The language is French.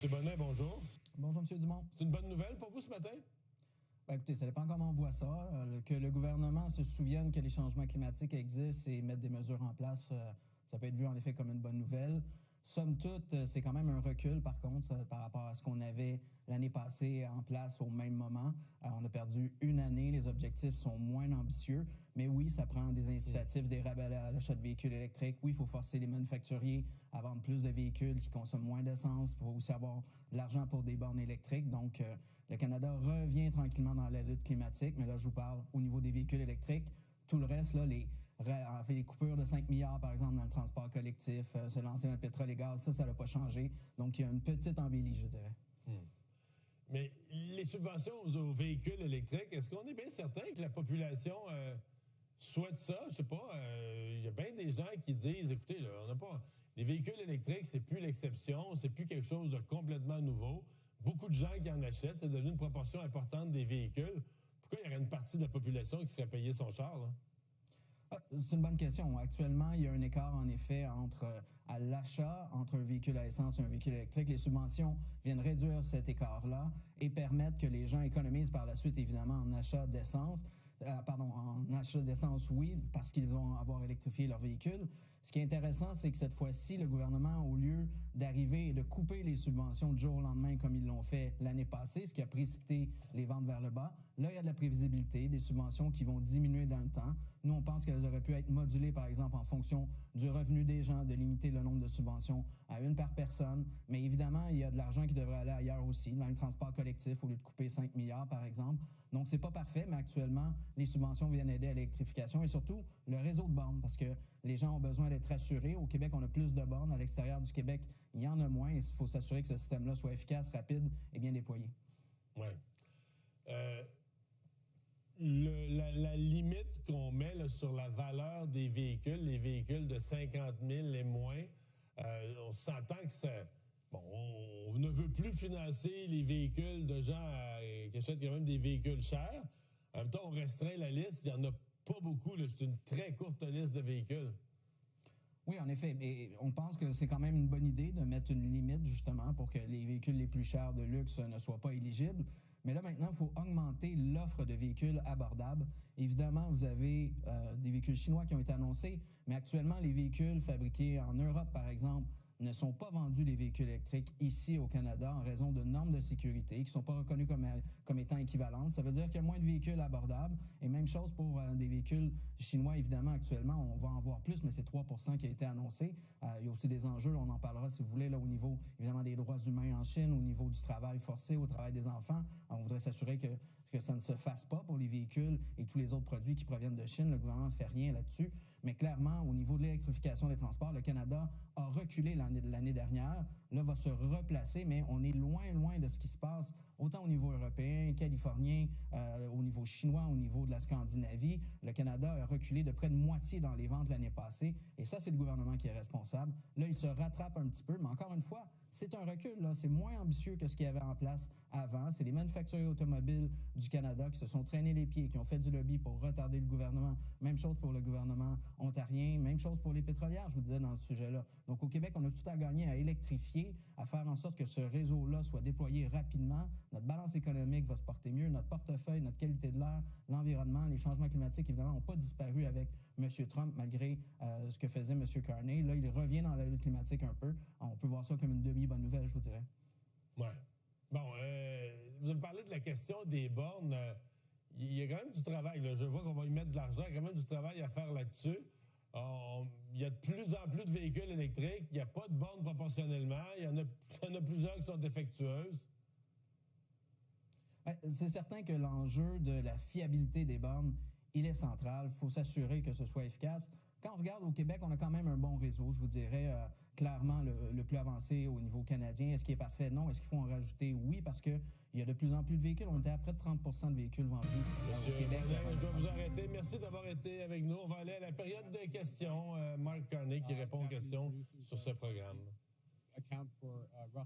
M. Bonnet, bonjour. Bonjour, M. Dumont. C'est une bonne nouvelle pour vous ce matin? Ben, écoutez, ça dépend comment on voit ça. Que le gouvernement se souvienne que les changements climatiques existent et mettre des mesures en place, ça peut être vu en effet comme une bonne nouvelle. Somme toute, c'est quand même un recul, par contre, par rapport à ce qu'on avait l'année passée en place au même moment. On a perdu une année, les objectifs sont moins ambitieux, mais oui, ça prend des incitatifs, des rabais à l'achat de véhicules électriques. Oui, il faut forcer les manufacturiers à vendre plus de véhicules qui consomment moins d'essence. Il faut aussi avoir l'argent pour des bornes électriques. Donc, le Canada revient tranquillement dans la lutte climatique, mais là, je vous parle au niveau des véhicules électriques. Tout le reste, là, les coupures de 5 milliards, par exemple, dans le transport collectif, se lancer dans le pétrole et gaz, ça n'a pas changé. Donc, il y a une petite embellie, je dirais. Mais les subventions aux véhicules électriques, est-ce qu'on est bien certain que la population souhaite ça? Je sais pas. Il y a bien des gens qui disent, écoutez, là, on n'a pas... Les véhicules électriques, c'est plus l'exception, c'est plus quelque chose de complètement nouveau. Beaucoup de gens qui en achètent, c'est devenu une proportion importante des véhicules. Pourquoi il y aurait une partie de la population qui ferait payer son char, là? C'est une bonne question. Actuellement, il y a un écart, en effet, à l'achat entre un véhicule à essence et un véhicule électrique. Les subventions viennent réduire cet écart-là et permettre que les gens économisent par la suite, évidemment, en achat d'essence. En achat d'essence, oui, parce qu'ils vont avoir électrifié leur véhicule. Ce qui est intéressant, c'est que cette fois-ci, le gouvernement, au lieu d'arriver et de couper les subventions du jour au lendemain comme ils l'ont fait l'année passée, ce qui a précipité les ventes vers le bas, là, il y a de la prévisibilité, des subventions qui vont diminuer dans le temps. Nous, on pense qu'elles auraient pu être modulées, par exemple, en fonction du revenu des gens, de limiter le nombre de subventions à une par personne. Mais évidemment, il y a de l'argent qui devrait aller ailleurs aussi, dans le transport collectif, au lieu de couper 5 milliards, par exemple. Donc, c'est pas parfait, mais actuellement, les subventions viennent aider à l'électrification et surtout le réseau de bornes, parce que les gens ont besoin d'être assurés. Au Québec, on a plus de bornes. À l'extérieur du Québec, il y en a moins. Il faut s'assurer que ce système-là soit efficace, rapide et bien déployé. Oui. La limite qu'on met là, sur la valeur des véhicules, les véhicules de 50 000 et moins, on s'entend que ça... Bon, on ne veut plus financer les véhicules de gens qui achètent quand même des véhicules chers. En même temps, on restreint la liste. Il n'y en a pas beaucoup. Là. C'est une très courte liste de véhicules. Oui, en effet. Mais on pense que c'est quand même une bonne idée de mettre une limite, justement, pour que les véhicules les plus chers de luxe ne soient pas éligibles. Mais là, maintenant, il faut augmenter l'offre de véhicules abordables. Évidemment, vous avez des véhicules chinois qui ont été annoncés, mais actuellement, les véhicules fabriqués en Europe, par exemple, ne sont pas vendus, les véhicules électriques, ici au Canada en raison de normes de sécurité qui ne sont pas reconnues comme étant équivalentes. Ça veut dire qu'il y a moins de véhicules abordables. Et même chose pour des véhicules chinois, évidemment, actuellement, on va en voir plus, mais c'est 3 % qui a été annoncé. Il y a aussi des enjeux, on en parlera si vous voulez, là, au niveau, évidemment, des droits humains en Chine, au niveau du travail forcé, au travail des enfants. On voudrait s'assurer que ça ne se fasse pas pour les véhicules et tous les autres produits qui proviennent de Chine. Le gouvernement ne fait rien là-dessus. Mais clairement, au niveau de l'électrification des transports, le Canada a reculé l'année dernière. Là, va se replacer, mais on est loin, loin de ce qui se passe, autant au niveau européen, californien, au niveau chinois, au niveau de la Scandinavie. Le Canada a reculé de près de moitié dans les ventes l'année passée. Et ça, c'est le gouvernement qui est responsable. Là, il se rattrape un petit peu, mais encore une fois, c'est un recul. Là. C'est moins ambitieux que ce qu'il y avait en place avant. C'est les manufacturiers automobiles du Canada qui se sont traînés les pieds, qui ont fait du lobby pour retarder le gouvernement. Même chose pour le gouvernement ontarien, même chose pour les pétrolières, je vous disais, dans ce sujet-là. Donc, au Québec, on a tout à gagner à électrifier, à faire en sorte que ce réseau-là soit déployé rapidement. Notre balance économique va se porter mieux, notre portefeuille, notre qualité de l'air, l'environnement, les changements climatiques, évidemment, n'ont pas disparu avec M. Trump, malgré ce que faisait M. Carney. Là, il revient dans la lutte climatique un peu. On peut voir ça comme une demi-bonne nouvelle, je vous dirais. Ouais. Bon, vous avez parlé de la question des bornes. Il y a quand même du travail. Là. Je vois qu'on va y mettre de l'argent. Il y a quand même du travail à faire là-dessus. Il y a de plus en plus de véhicules électriques. Il n'y a pas de bornes proportionnellement. Il y en a plusieurs qui sont défectueuses. C'est certain que l'enjeu de la fiabilité des bornes, il est central. Il faut s'assurer que ce soit efficace. Quand on regarde au Québec, on a quand même un bon réseau, je vous dirais, clairement le plus avancé au niveau canadien. Est-ce qu'il est parfait? Non. Est-ce qu'il faut en rajouter? Oui, parce qu'il y a de plus en plus de véhicules. On était à près de 30 % de véhicules vendus au Québec. Je dois vous arrêter. Merci d'avoir été avec nous. On va aller à la période de questions. Marc Carney qui répond aux questions sur ce programme.